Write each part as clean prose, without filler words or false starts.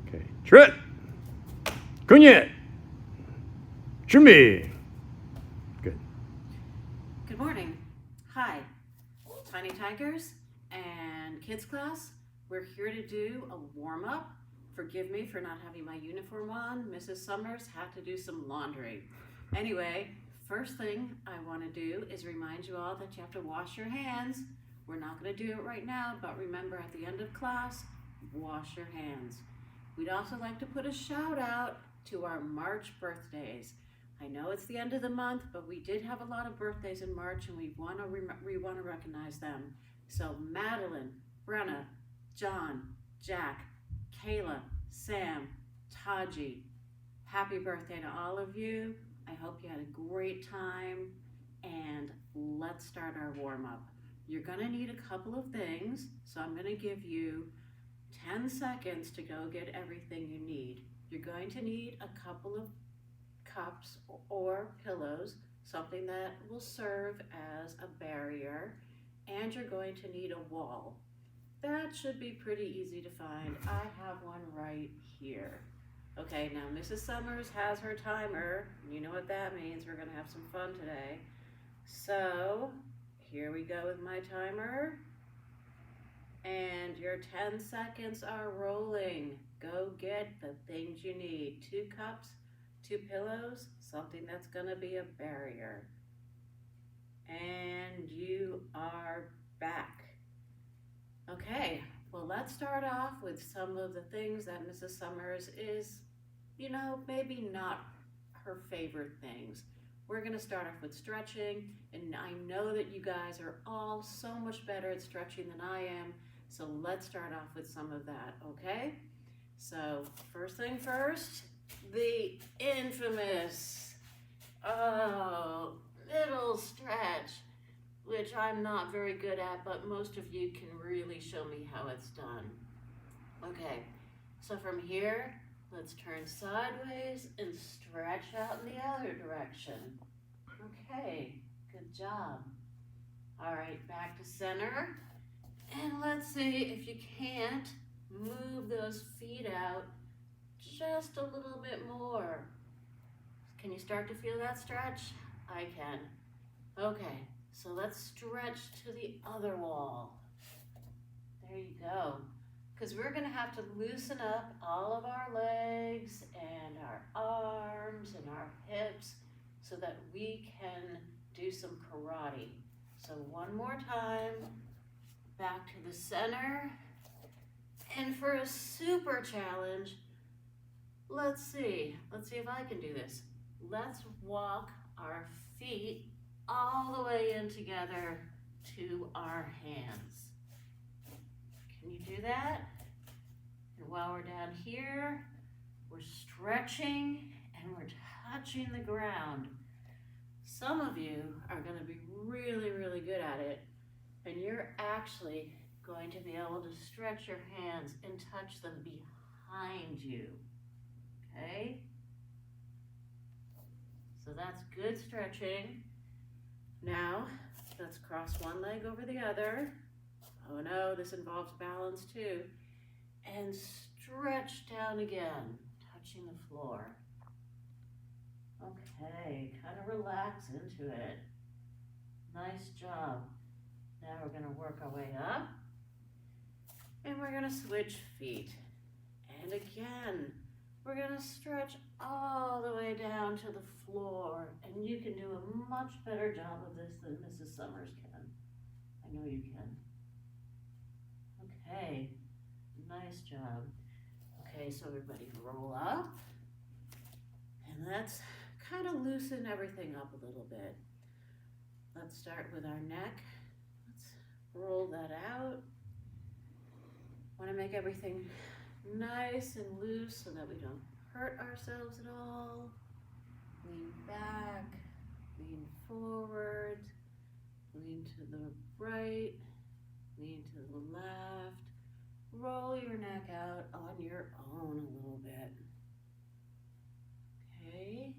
Okay. Trip. Cognac. 준비. Good. Good morning. Hi, Tiny Tigers and kids class. We're here to do a warm-up. Forgive me for not having my uniform on. Mrs. Summers had to do some laundry. Anyway, first thing I want to do is remind you all that you have to wash your hands. We're not going to do it right now, but remember at the end of class, wash your hands. We'd also like to put a shout out to our March birthdays. I know it's the end of the month, but we did have a lot of birthdays in March and we want to recognize them. So Madeline, Brenna, John, Jack, Kayla, Sam, Taji, happy birthday to all of you. I hope you had a great time, and let's start our warm-up. You're going to need a couple of things, so I'm going to give you 10 seconds to go get everything you need. You're going to need a couple of cups or pillows, something that will serve as a barrier, and you're going to need a wall. That should be pretty easy to find. I have one right here. Okay, now Mrs. Summers has her timer. You know what that means. We're gonna have some fun today. So here we go with my timer. And your 10 seconds are rolling. Go get the things you need. 2 cups, 2 pillows, something that's gonna be a barrier. And you are back. Okay, well, let's start off with some of the things that Mrs. Summers is, maybe not her favorite things. We're gonna start off with stretching, and I know that you guys are all so much better at stretching than I am, so let's start off with some of that, okay? So, first thing first, the infamous, little stretch, which I'm not very good at, but most of you can really show me how it's done. Okay, so from here, let's turn sideways and stretch out in the other direction. Okay, good job. All right, back to center. And let's see if you can't move those feet out just a little bit more. Can you start to feel that stretch? I can. Okay, so let's stretch to the other wall. There you go. Because we're going to have to loosen up all of our legs and our arms and our hips so that we can do some karate. So one more time, back to the center. And for a super challenge, let's see if I can do this. Let's walk our feet all the way in together to our hands. Can you do that? And while we're down here, we're stretching and we're touching the ground. Some of you are going to be really, really good at it, and you're actually going to be able to stretch your hands and touch them behind you. Okay? So that's good stretching. Now, let's cross one leg over the other. Oh no, this involves balance too. And stretch down again, touching the floor. Okay, kind of relax into it. Nice job. Now we're gonna work our way up. And we're gonna switch feet. And again, we're gonna stretch all the way down to the floor. And you can do a much better job of this than Mrs. Summers can. I know you can. Okay, nice job. Okay, so everybody roll up. And let's kind of loosen everything up a little bit. Let's start with our neck. Let's roll that out. Want to make everything nice and loose so that we don't hurt ourselves at all. Lean back, lean forward, lean to the right, lean to the left. Roll your neck out on your own a little bit. Okay.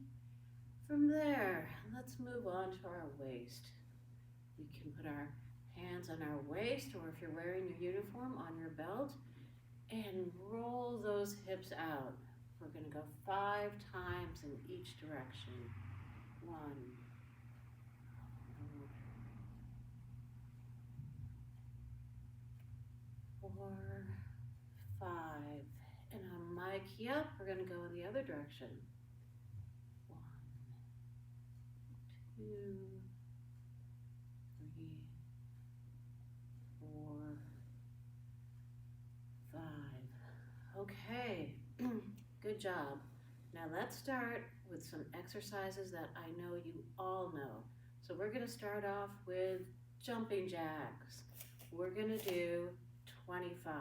From there, let's move on to our waist. We can put our hands on our waist, or if you're wearing your uniform, on your belt. and roll those hips out. We're going to go 5 times in each direction. 1, 4, 5. And on my key up, we're going to go in the other direction. 1, 2, 3, 4, 5. Okay, good job. Now let's start with some exercises that I know you all know. So we're going to start off with jumping jacks. We're going to do 25.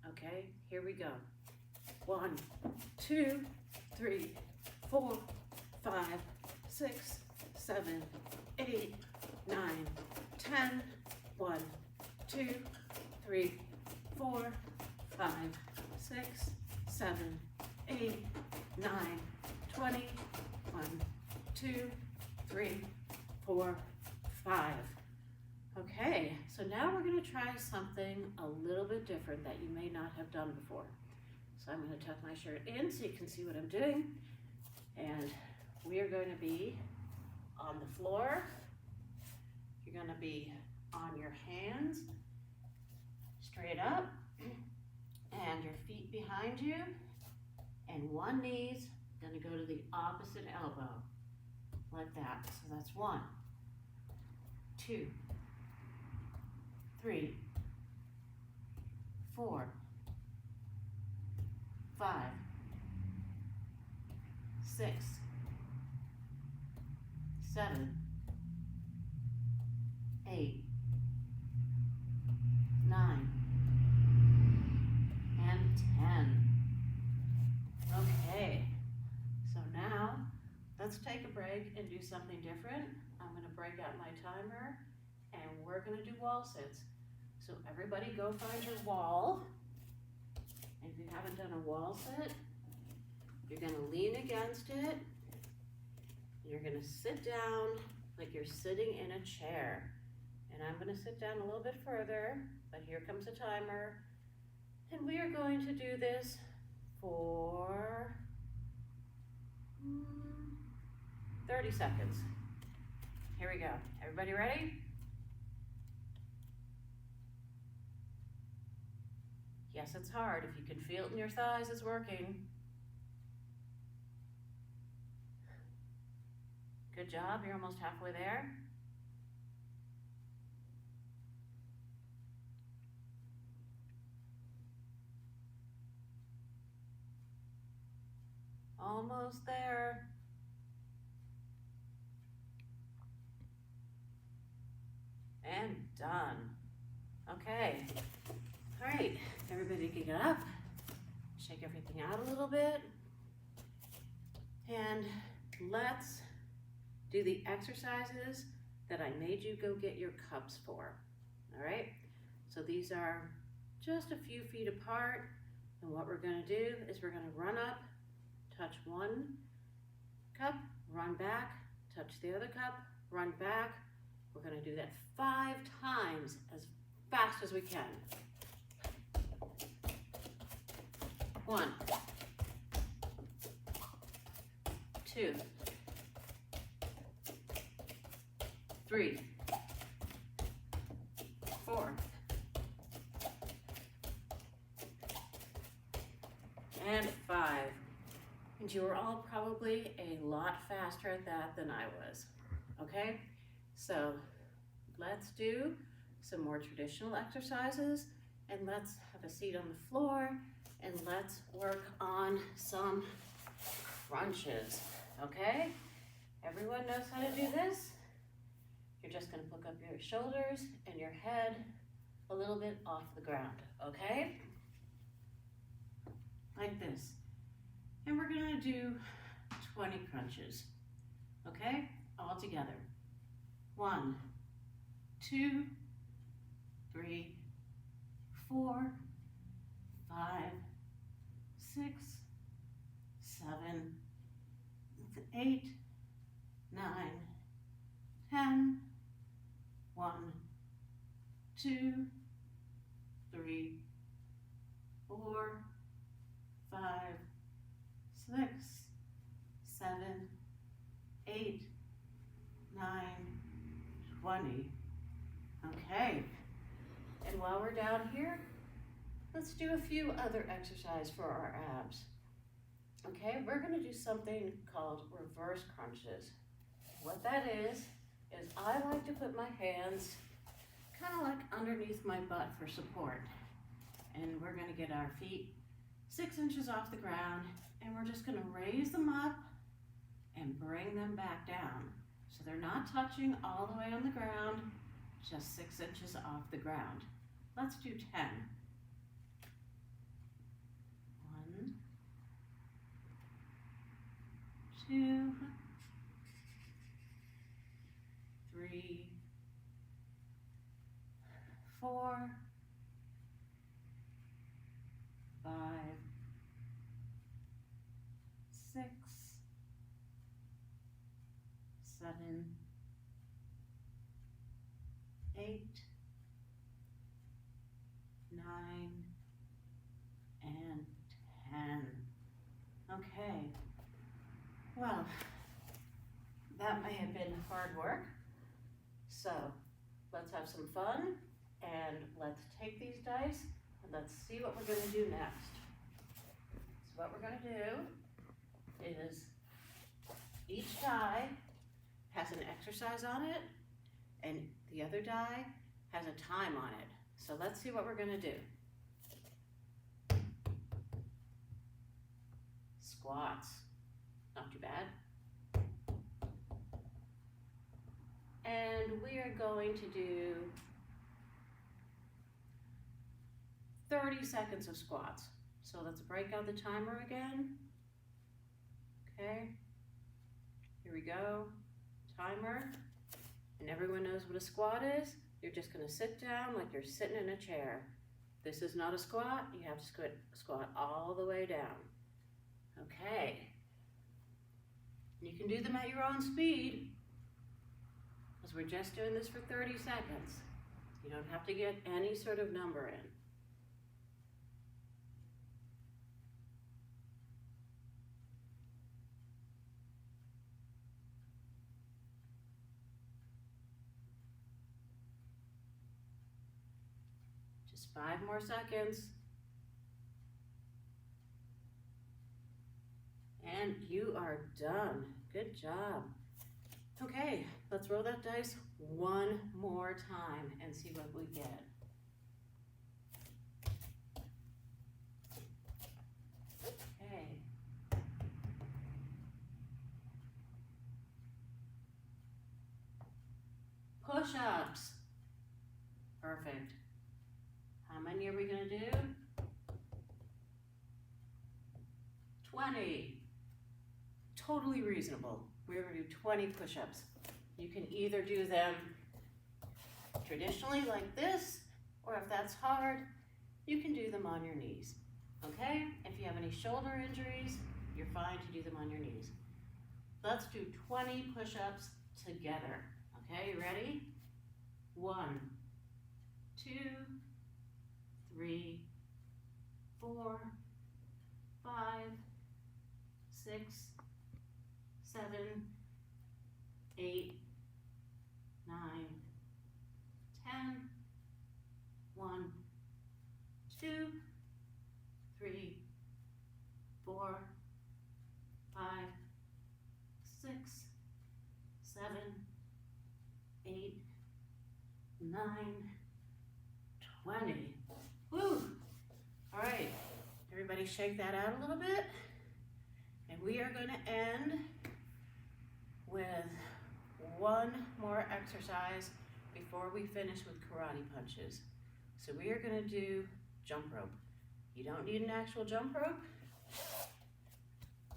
Okay, here we go. 1, 2, 3, 4, 5, 6, 7, 8, 9, 10. 1, 2, 3, 4, 5, 6, 7, 8, 9, 20. 1, 2, 3, 4, 5. Okay, so now we're going to try something a little bit different that you may not have done before. So I'm going to tuck my shirt in so you can see what I'm doing. And we are going to be on the floor. You're going to be on your hands, straight up, and your feet behind you, and one knee's going to go to the opposite elbow, like that. So that's 1, 2, 3, 4, 5, 6, 7, 8, 9, and 10. Okay, so now let's take a break and do something different. I'm going to break out my timer and we're going to do wall sits. So everybody go find your wall. And if you haven't done a wall sit, you're going to lean against it. You're going to sit down like you're sitting in a chair. And I'm going to sit down a little bit further, but here comes the timer. And we are going to do this for 30 seconds. Here we go. Everybody ready? Yes, it's hard. If you can feel it in your thighs, it's working. Good job. You're almost halfway there. Almost there. And done. Okay. All right, everybody can get up. Shake everything out a little bit. And let's do the exercises that I made you go get your cups for. All right? So these are just a few feet apart. And what we're going to do is we're going to run up, touch one cup, run back, touch the other cup, run back. We're going to do that 5 times as fast as we can. 1, 2, 3, 4, and 5. And you were all probably a lot faster at that than I was. Okay? So let's do some more traditional exercises, and let's have a seat on the floor, and let's work on some crunches. Okay? Everyone knows how to do this. You're just going to pick up your shoulders and your head a little bit off the ground. Okay? Like this. And we're going to do 20 crunches. Okay? All together. 1, 2, 3, 4, 5, 6, 7, 8, 9, 10, 1, 2, 3, 4, 4, 5, 6, 7, 8, 9, 20. Okay. And while we're down here, let's do a few other exercises for our abs. Okay, we're gonna do something called reverse crunches. What that is I like to put my hands kind of like underneath my butt for support. And we're gonna get our feet 6 inches off the ground, and we're just gonna raise them up and bring them back down. So they're not touching all the way on the ground, just 6 inches off the ground. Let's do 10. 1, 2, 3, 4, 5, 6, 7, 8, 9, and 10. Okay. Well, that may have been hard work. So let's have some fun and let's take these dice and let's see what we're going to do next. So what we're going to do is each die has an exercise on it and the other die has a time on it. So let's see what we're going to do. Squats, not too bad. And we are going to do 30 seconds of squats. So let's break out the timer again. Okay, here we go, timer. And everyone knows what a squat is. You're just gonna sit down like you're sitting in a chair. This is not a squat, you have to squat all the way down. Okay, you can do them at your own speed, because we're just doing this for 30 seconds. You don't have to get any sort of number in. Just 5 more seconds. And you are done. Good job. Okay, let's roll that dice one more time and see what we get. Okay. Push-ups. Perfect. How many are we gonna do? 20. Totally reasonable. We're gonna do 20 push-ups. You can either do them traditionally like this, or if that's hard, you can do them on your knees, okay? If you have any shoulder injuries, you're fine to do them on your knees. Let's do 20 push-ups together, okay? You ready? 1, 2, 3, 4, 5, 6, 7, 8, 9, 10, 1, 2, 3, 4, 5, 6, 7, 8, 9, 20. Woo! All right, everybody shake that out a little bit. And we are going to end with one more exercise before we finish with karate punches. So we are going to do jump rope. You don't need an actual jump rope.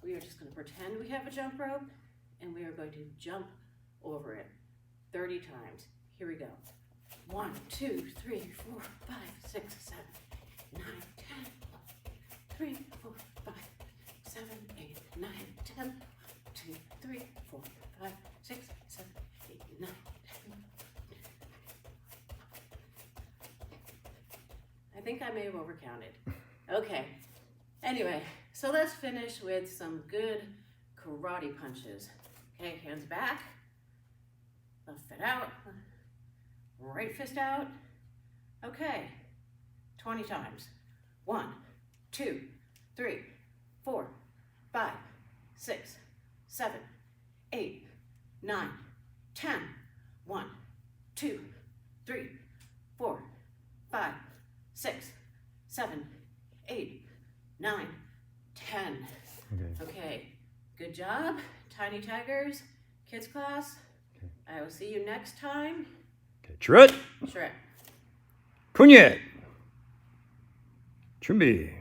We are just going to pretend we have a jump rope, and we are going to jump over it 30 times. Here we go. 1, 2, 3, 4, 5, 6, 7, 9, 10, 3, 4, 5, 7, 8, 9, 10, 2, 3, 4, 5, 6, 7, 8, 9, 10. I think I may have overcounted. Okay. Anyway, so let's finish with some good karate punches. Okay, hands back, left foot out, right fist out. Okay, 20 times. 1, 2, 3, 4, 5, 6, 7, 8, 9, 10. 1, 2, 3, 4, 5, 6, 7, 8, 9, 10. Okay. Okay, good job, Tiny Tigers, kids class. Okay. I will see you next time. Okay. Chirrut. Shrek. Kunyet. 준비.